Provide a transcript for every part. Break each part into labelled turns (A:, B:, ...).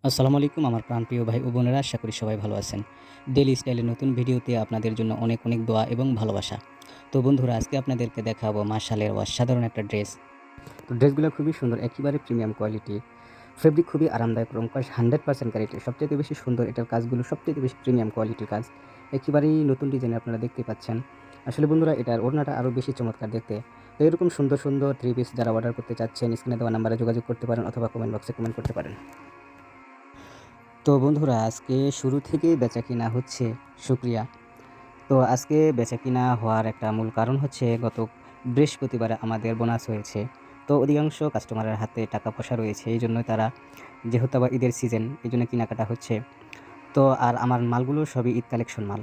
A: আসসালামু আলাইকুম আমার প্রাণপ্রিয় ভাই ও বোনেরা, আশা করি সবাই ভালো আছেন। ডেইলি স্টাইলের নতুন ভিডিওতে আপনাদের জন্য অনেক অনেক দোয়া এবং ভালোবাসা। তো বন্ধুরা, আজকে আপনাদেরকে দেখাবো মাশালের অসাধারণ একটা ড্রেস। তো ড্রেসগুলো খুবই সুন্দর, একেবারে প্রিমিয়াম কোয়ালিটি। ফেব্রিক খুবই আরামদায়ক, রং কস 100% গ্যারান্টি। সবচাইতে বেশি সুন্দর এটার কাজগুলো, সবচাইতে বেশি প্রিমিয়াম কোয়ালিটির কাজ। একেবারেই নতুন ডিজাইনে আপনারা দেখতে পাচ্ছেন। আসলে বন্ধুরা, এটার ওড়নাটা আরও বেশি চমৎকার দেখতে। তো এরকম সুন্দর সুন্দর 3 পিস যারা অর্ডার করতে চাচ্ছেন, স্ক্রিনে দেওয়া নাম্বারে যোগাযোগ করতে পারেন অথবা কমেন্ট বক্সে কমেন্ট করতে পারেন। তো বন্ধুরা, আজকে শুরু থেকেই বেচাকেনা হচ্ছে, শুকরিয়া। তো আজকে বেচাকেনা হওয়ার একটা মূল কারণ হচ্ছে, গত বৃহস্পতিবারে আমাদের বোনাস হয়েছে। তো অধিকাংশ কাস্টমারের হাতে টাকা পয়সা রয়েছে, এইজন্য তারা, যেহেতু আবার ঈদের সিজন, এইজন্য কেনাকাটা হচ্ছে। তো আর আমার মালগুলো সবই ঈদ কালেকশন মাল।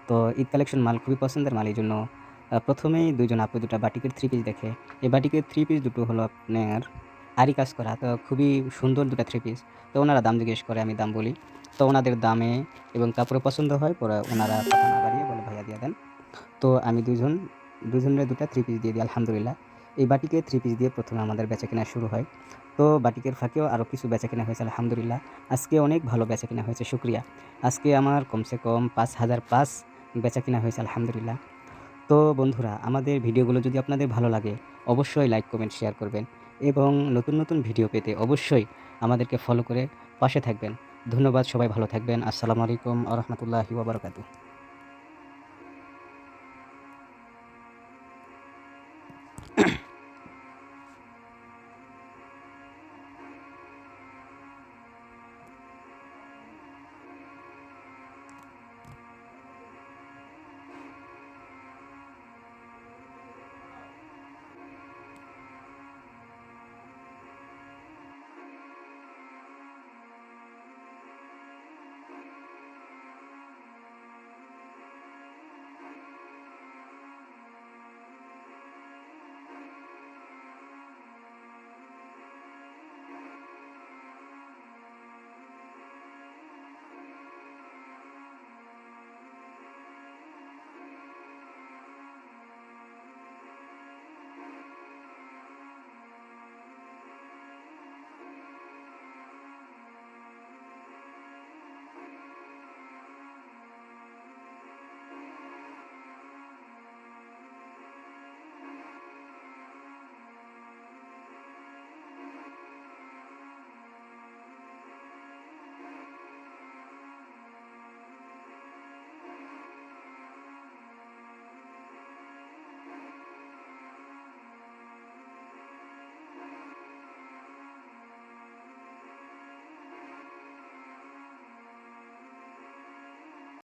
A: তো ঈদ কালেকশন মাল খুবই পছন্দের মাল, এইজন্য প্রথমেই ২ জন আপু ২টা বাটিকের 3 পিস দেখে। এই বাটিকের 3 পিস দুটো হলো আপনার আরি কাজ করা। তো খুবই সুন্দর ২টা 3 পিস। তো ওনারা দাম জিজ্ঞেস করে, আমি দাম বলি। তো ওনাদের দামে এবং কাপড়ে পছন্দ হয়, পরে ওনারা কথা না বাড়িয়ে বলে, "ভাইয়া দিয়ে দেন।" তো আমি ২ জনের ২টা 3 পিস দিয়ে দিই আলহামদুলিল্লাহ। এই বাটিকের 3 পিস দিয়ে ১ম এ আমাদের বেচাকেনা শুরু হয়। তো বাটিকের ফাঁকেও আরও কিছু বেচাকেনা হয়েছে আলহামদুলিল্লাহ। আজকে অনেক ভালো বেচাকেনা হয়েছে, শুকরিয়া। আজকে আমার কমসে কম ৫,০০০ প্লাস বেচাকেনা হয়েছে আলহামদুলিল্লাহ। তো বন্ধুরা, আমাদের ভিডিওগুলো যদি আপনাদের ভালো লাগে, অবশ্যই লাইক, কমেন্ট, শেয়ার করবেন এবং নতুন নতুন ভিডিও পেতে অবশ্যই আমাদেরকে ফলো করে পাশে থাকবেন। ধন্যবাদ, সবাই ভালো থাকবেন। আসসালামু আলাইকুম ওয়া রাহমাতুল্লাহি ওয়া বারাকাতুহু।